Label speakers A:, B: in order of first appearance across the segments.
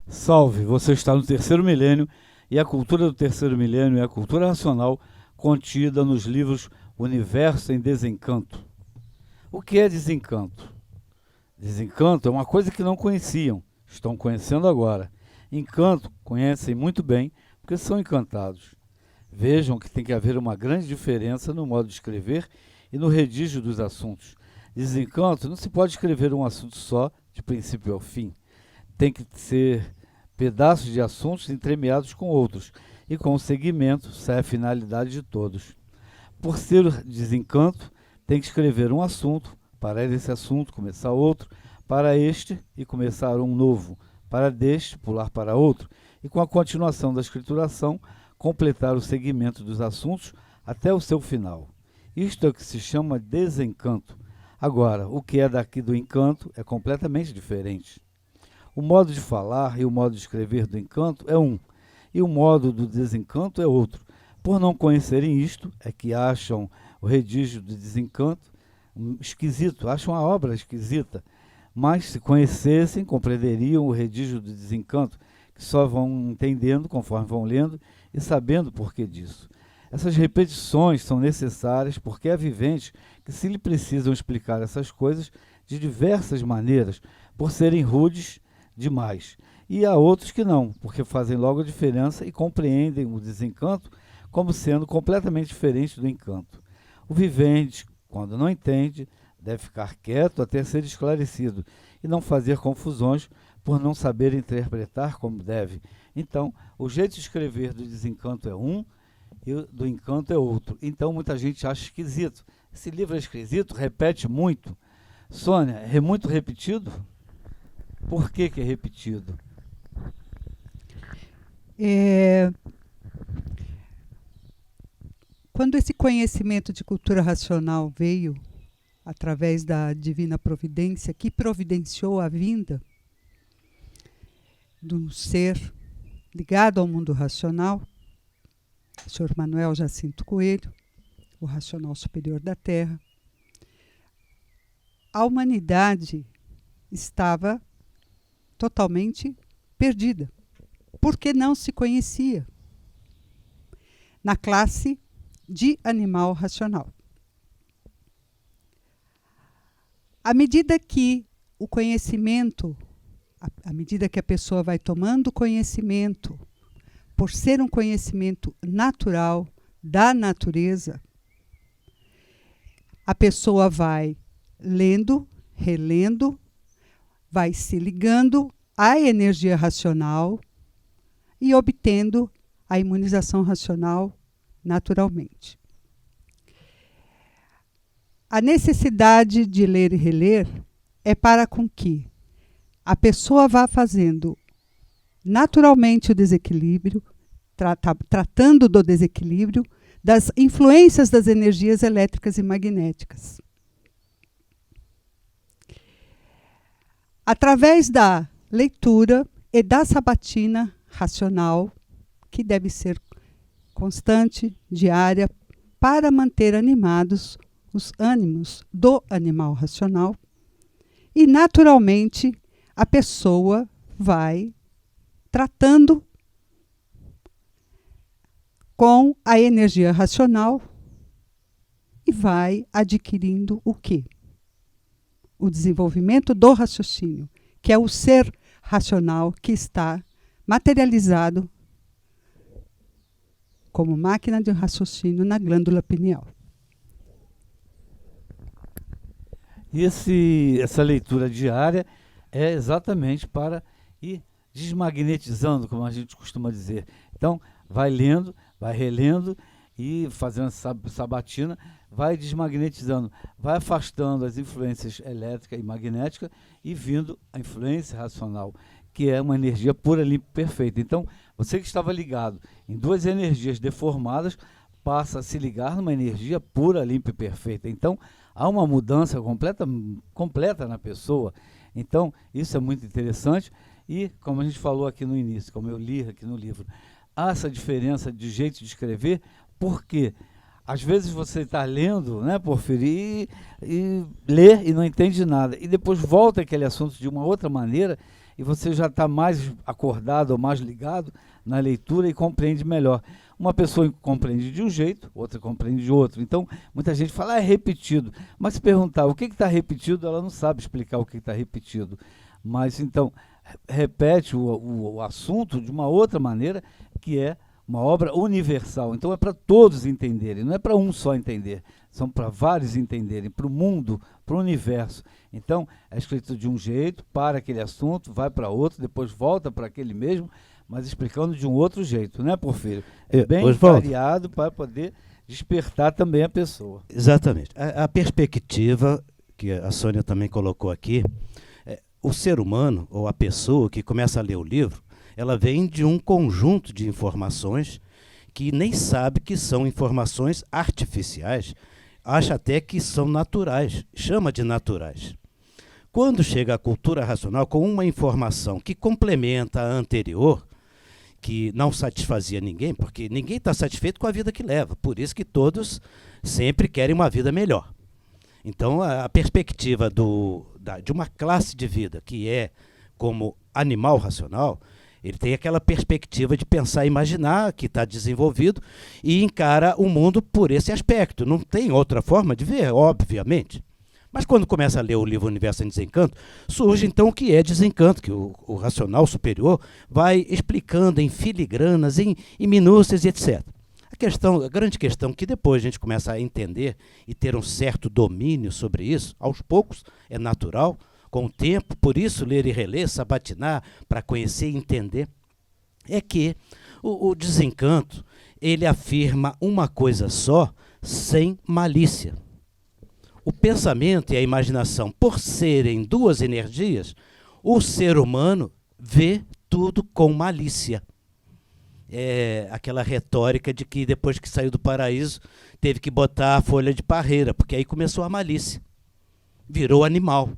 A: Salve, você está no terceiro milênio e a cultura do terceiro milênio é a cultura racional contida nos livros Universo em Desencanto. O que é desencanto? Desencanto é uma coisa que não conheciam, estão conhecendo agora. Encanto conhecem muito bem porque são encantados. Vejam que tem que haver uma grande diferença no modo de escrever e no redígio dos assuntos. Desencanto não se pode escrever um assunto só, de princípio ao fim. Tem que ser pedaços de assuntos entremeados com outros, e com o segmento sai a finalidade de todos. Por ser desencanto, tem que escrever um assunto, para esse assunto começar outro, para este e começar um novo, para deste pular para outro, e com a continuação da escrituração, completar o segmento dos assuntos até o seu final. Isto é o que se chama desencanto. Agora, o que é daqui do encanto é completamente diferente. O modo de falar e o modo de escrever do encanto é um, e o modo do desencanto é outro. Por não conhecerem isto, é que acham o redígio do desencanto esquisito, acham a obra esquisita. Mas, se conhecessem, compreenderiam o redígio do desencanto, que só vão entendendo conforme vão lendo e sabendo o porquê disso. Essas repetições são necessárias porque é vivente que se lhe precisam explicar essas coisas de diversas maneiras, por serem rudes demais. E há outros que não, porque fazem logo a diferença e compreendem o desencanto como sendo completamente diferente do encanto. O vivente, quando não entende, deve ficar quieto até ser esclarecido e não fazer confusões por não saber interpretar como deve. Então, o jeito de escrever do desencanto é um e do encanto é outro. Então, muita gente acha esquisito. Esse livro é esquisito, repete muito. Sônia, é muito repetido? Por que é repetido?
B: Quando esse conhecimento de cultura racional veio através da divina providência, que providenciou a vinda de um ser ligado ao mundo racional, o Sr. Manuel Jacinto Coelho, o racional superior da Terra, a humanidade estava totalmente perdida, porque não se conhecia na classe de animal racional. À medida que o conhecimento, à medida que a pessoa vai tomando conhecimento, por ser um conhecimento natural da natureza, a pessoa vai lendo, relendo, vai se ligando à energia racional e obtendo a imunização racional naturalmente. A necessidade de ler e reler é para com que a pessoa vá fazendo naturalmente o desequilíbrio, tratando do desequilíbrio, das influências das energias elétricas e magnéticas. Através da leitura e da sabatina racional, que deve ser constante, diária, para manter animados os ânimos do animal racional, e naturalmente a pessoa vai tratando com a energia racional e vai adquirindo o quê? O desenvolvimento do raciocínio, que é o ser racional que está materializado como máquina de raciocínio na glândula pineal.
A: E essa leitura diária é exatamente para ir desmagnetizando, como a gente costuma dizer. Então, vai lendo, vai relendo e fazendo sabatina, vai desmagnetizando, vai afastando as influências elétrica e magnética e vindo a influência racional, que é uma energia pura, limpa e perfeita. Então, você que estava ligado em duas energias deformadas, passa a se ligar numa energia pura, limpa e perfeita. Então, há uma mudança completa na pessoa. Então, isso é muito interessante. E, como a gente falou aqui no início, como eu li aqui no livro, há essa diferença de jeito de escrever, porque às vezes você está lendo, né, Porfírio, e lê e não entende nada. E depois volta aquele assunto de uma outra maneira e você já está mais acordado ou mais ligado na leitura e compreende melhor. Uma pessoa compreende de um jeito, outra compreende de outro. Então, muita gente fala, é repetido. Mas se perguntar o que está repetido, ela não sabe explicar o que está repetido. Mas, então, repete o assunto de uma outra maneira, que é uma obra universal. Então, é para todos entenderem, não é para um só entender. São para vários entenderem, para o mundo, para o universo. Então, é escrito de um jeito, para aquele assunto, vai para outro, depois volta para aquele mesmo, mas explicando de um outro jeito, né, Porfírio? É bem variado para poder despertar também a pessoa.
C: Exatamente. A perspectiva, que a Sônia também colocou aqui, o ser humano, ou a pessoa que começa a ler o livro, ela vem de um conjunto de informações que nem sabe que são informações artificiais, acha até que são naturais, chama de naturais. Quando chega a cultura racional com uma informação que complementa a anterior, que não satisfazia ninguém, porque ninguém está satisfeito com a vida que leva, por isso que todos sempre querem uma vida melhor. Então, a perspectiva de uma classe de vida que é como animal racional, ele tem aquela perspectiva de pensar e imaginar, que está desenvolvido, e encara o mundo por esse aspecto. Não tem outra forma de ver, obviamente. Mas quando começa a ler o livro Universo em Desencanto, surge então o que é desencanto, que o racional superior vai explicando em filigranas, em minúcias e etc. A grande questão que depois a gente começa a entender e ter um certo domínio sobre isso, aos poucos, é natural, com o tempo, por isso ler e reler, sabatinar, para conhecer e entender, é que o desencanto, ele afirma uma coisa só, sem malícia. O pensamento e a imaginação, por serem duas energias, o ser humano vê tudo com malícia. É aquela retórica de que depois que saiu do paraíso, teve que botar a folha de parreira, porque aí começou a malícia. Virou animal.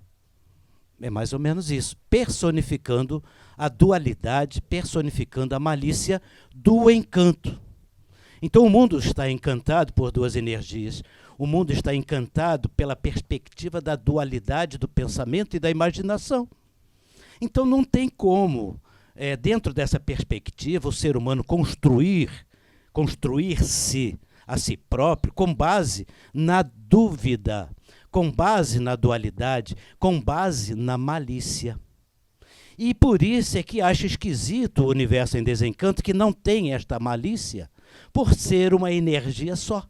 C: É mais ou menos isso, personificando a dualidade, personificando a malícia do encanto. Então o mundo está encantado por duas energias. O mundo está encantado pela perspectiva da dualidade do pensamento e da imaginação. Então não tem como, dentro dessa perspectiva, o ser humano construir-se a si próprio com base na dúvida, com base na dualidade, com base na malícia. E por isso é que acha esquisito o Universo em Desencanto, que não tem esta malícia, por ser uma energia só.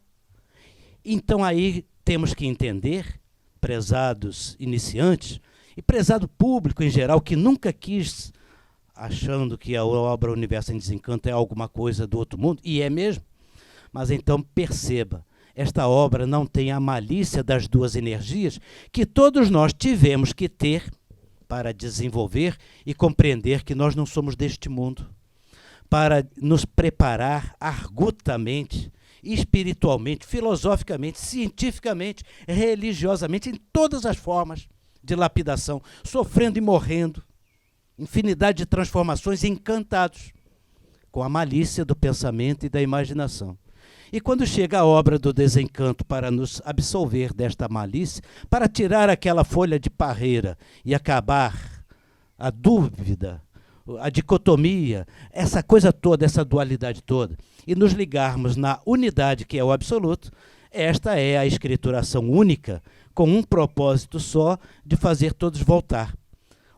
C: Então aí temos que entender, prezados iniciantes, e prezado público em geral, que nunca quis, achando que a obra Universo em Desencanto é alguma coisa do outro mundo, e é mesmo, mas então perceba, esta obra não tem a malícia das duas energias que todos nós tivemos que ter para desenvolver e compreender que nós não somos deste mundo, para nos preparar argutamente, espiritualmente, filosoficamente, cientificamente, religiosamente, em todas as formas de lapidação, sofrendo e morrendo, infinidade de transformações, encantados com a malícia do pensamento e da imaginação. E quando chega a obra do desencanto para nos absolver desta malícia, para tirar aquela folha de parreira e acabar a dúvida, a dicotomia, essa coisa toda, essa dualidade toda, e nos ligarmos na unidade que é o absoluto, esta é a escrituração única, com um propósito só, de fazer todos voltar.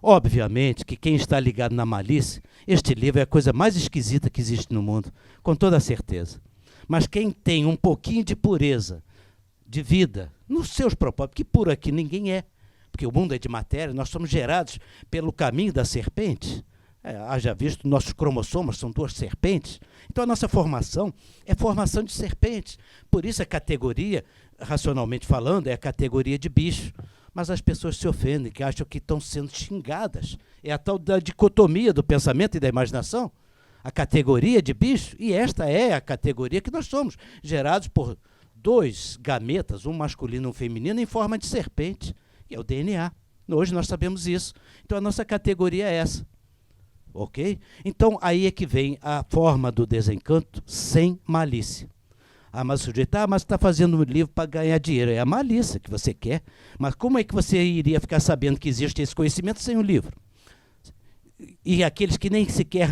C: Obviamente que quem está ligado na malícia, este livro é a coisa mais esquisita que existe no mundo, com toda certeza. Mas quem tem um pouquinho de pureza, de vida, nos seus propósitos, que por aqui ninguém é, porque o mundo é de matéria, nós somos gerados pelo caminho da serpente, haja visto, nossos cromossomos são duas serpentes, então a nossa formação é formação de serpentes, por isso a categoria, racionalmente falando, é a categoria de bicho, mas as pessoas se ofendem, que acham que estão sendo xingadas, é a tal da dicotomia do pensamento e da imaginação, a categoria de bicho, e esta é a categoria que nós somos, gerados por dois gametas, um masculino e um feminino, em forma de serpente, que é o DNA. Hoje nós sabemos isso. Então a nossa categoria é essa. Ok? Então aí é que vem a forma do desencanto sem malícia. Mas o sujeito, mas está fazendo um livro para ganhar dinheiro. É a malícia que você quer. Mas como é que você iria ficar sabendo que existe esse conhecimento sem o livro? e aqueles que nem sequer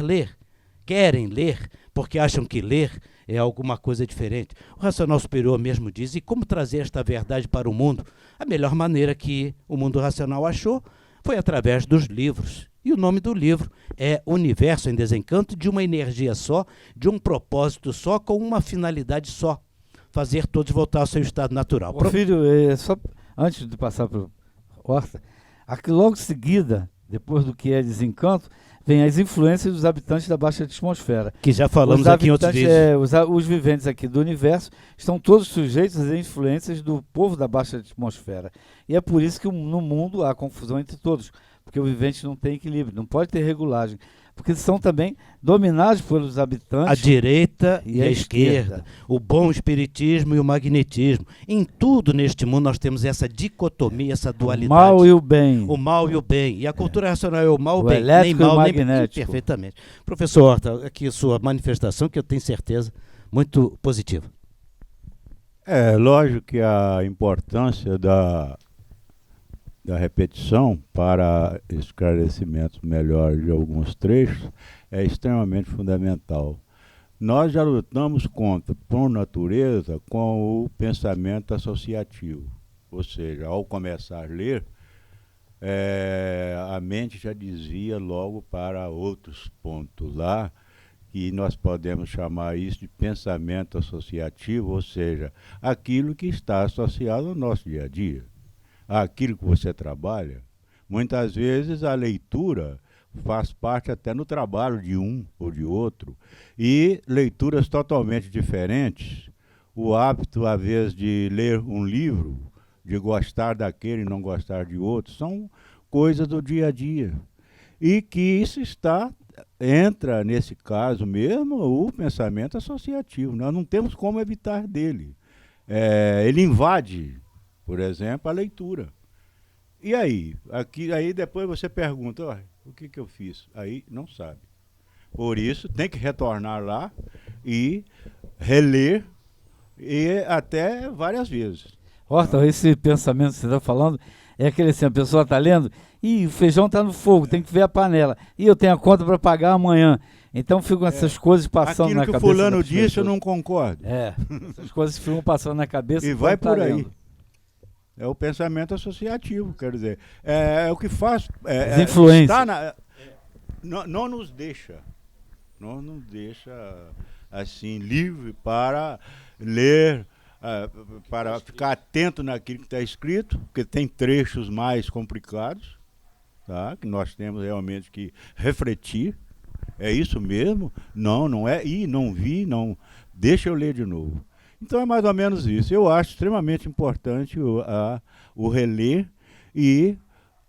C: querem ler, porque acham que ler é alguma coisa diferente. O racional superior mesmo diz, e como trazer esta verdade para o mundo? A melhor maneira que o mundo racional achou foi através dos livros. E o nome do livro é Universo em Desencanto, de uma energia só, de um propósito só, com uma finalidade só. Fazer todos voltar ao seu estado natural.
A: Filho, só antes de passar para o Horta, aqui logo em seguida, depois do que é desencanto, vem as influências dos habitantes da baixa atmosfera.
C: Que já falamos aqui em outros vídeos.
A: Os viventes aqui do universo estão todos sujeitos às influências do povo da baixa atmosfera. E é por isso que no mundo há confusão entre todos, porque o vivente não tem equilíbrio, não pode ter regulagem. Porque são também dominados pelos habitantes.
C: A direita e a esquerda, o bom espiritismo e o magnetismo. Em tudo neste mundo nós temos essa dicotomia, essa dualidade.
A: O mal e o bem.
C: O mal e o bem. E a cultura racional é o mal e o bem.
A: Nem mal, nem magnético.
C: Perfeitamente. Professor Horta, aqui sua manifestação, que eu tenho certeza, muito positiva.
D: É lógico que a importância da repetição para esclarecimentos melhores de alguns trechos é extremamente fundamental. Nós já lutamos contra, por natureza, com o pensamento associativo. Ou seja, ao começar a ler, a mente já desvia logo para outros pontos lá, e nós podemos chamar isso de pensamento associativo, ou seja, aquilo que está associado ao nosso dia a dia. Aquilo que você trabalha. Muitas vezes a leitura faz parte até no trabalho de um ou de outro, e leituras totalmente diferentes. O hábito, às vezes, de ler um livro, de gostar daquele e não gostar de outro, são coisas do dia a dia. E que isso entra, nesse caso mesmo, o pensamento associativo. Nós não temos como evitar dele. Ele invade, por exemplo, a leitura. E aí? Aí depois você pergunta, o que eu fiz? Aí não sabe. Por isso, tem que retornar lá e reler, e até várias vezes.
A: Horta, esse pensamento que você está falando é aquele assim, a pessoa está lendo, e o feijão está no fogo, tem que ver a panela. E eu tenho a conta para pagar amanhã. Então ficam essas coisas passando na cabeça.
D: Aquilo que o fulano disse, eu não concordo.
A: Essas coisas ficam passando na cabeça.
D: E vai por aí. É o pensamento associativo, quer dizer. É o que faz...
A: As influências.
D: Não nos deixa. Não nos deixa, assim, livre para ler, para ficar atento naquilo que está escrito, porque tem trechos mais complicados, tá? Que nós temos realmente que refletir. É isso mesmo? Não é. Não vi, não. Deixa eu ler de novo. Então é mais ou menos isso. Eu acho extremamente importante o reler e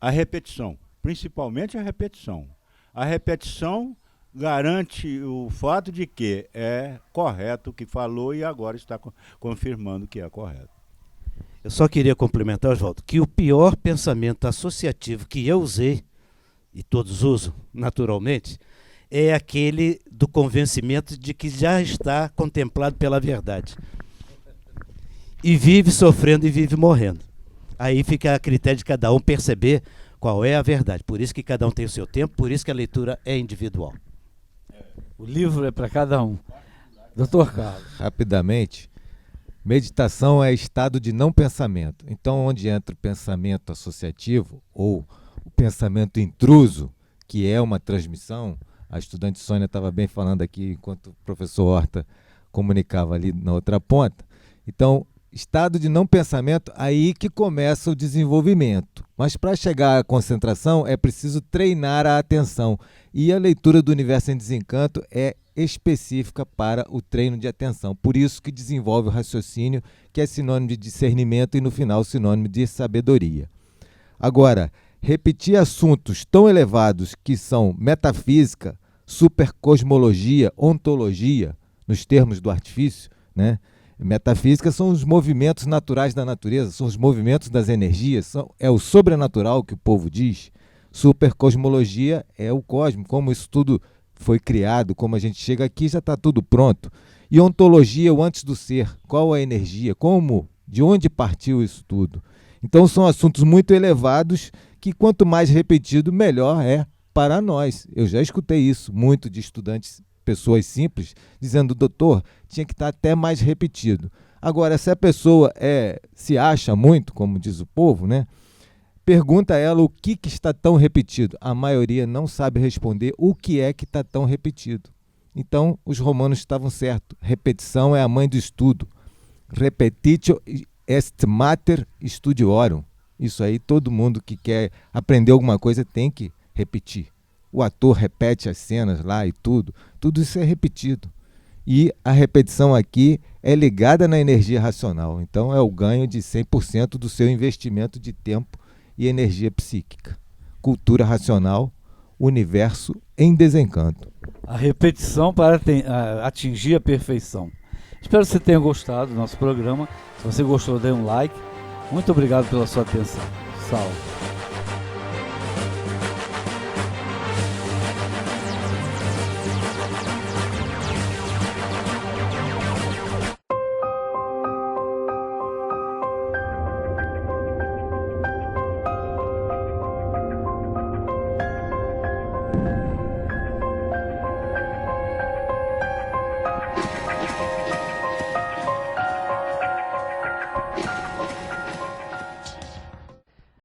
D: a repetição, principalmente a repetição. A repetição garante o fato de que é correto o que falou e agora está confirmando que é correto.
C: Eu só queria complementar, Oswaldo, que o pior pensamento associativo que eu usei, e todos usam naturalmente, é aquele do convencimento de que já está contemplado pela verdade. E vive sofrendo e vive morrendo. Aí fica a critério de cada um perceber qual é a verdade. Por isso que cada um tem o seu tempo, por isso que a leitura é individual.
A: O livro é para cada um. Doutor Carlos.
E: Rapidamente, meditação é estado de não pensamento. Então, onde entra o pensamento associativo ou o pensamento intruso, que é uma transmissão, a estudante Sônia estava bem falando aqui, enquanto o professor Horta comunicava ali na outra ponta. Então, estado de não pensamento, aí que começa o desenvolvimento. Mas para chegar à concentração é preciso treinar a atenção. E a leitura do Universo em Desencanto é específica para o treino de atenção. Por isso que desenvolve o raciocínio, que é sinônimo de discernimento e no final sinônimo de sabedoria. Agora, repetir assuntos tão elevados que são metafísica, supercosmologia, ontologia, nos termos do artifício, né? Metafísica são os movimentos naturais da natureza, são os movimentos das energias, é o sobrenatural que o povo diz. Supercosmologia é o cosmos, como isso tudo foi criado, como a gente chega aqui já está tudo pronto. E ontologia, o antes do ser, qual a energia, como, de onde partiu isso tudo. Então são assuntos muito elevados que quanto mais repetido, melhor é para nós. Eu já escutei isso muito de estudantes, pessoas simples, dizendo, doutor, tinha que estar até mais repetido. Agora, se a pessoa se acha muito, como diz o povo, né? Pergunta a ela o que está tão repetido. A maioria não sabe responder o que é que está tão repetido. Então, os romanos estavam certos. Repetição é a mãe do estudo. Repetitio est mater studiorum. Isso aí, todo mundo que quer aprender alguma coisa tem que repetir. O ator repete as cenas lá e tudo. Tudo isso é repetido. E a repetição aqui é ligada na energia racional. Então, é o ganho de 100% do seu investimento de tempo e energia psíquica. Cultura racional, universo em desencanto.
A: A repetição para atingir a perfeição. Espero que você tenha gostado do nosso programa. Se você gostou, dê um like. Muito obrigado pela sua atenção. Salve.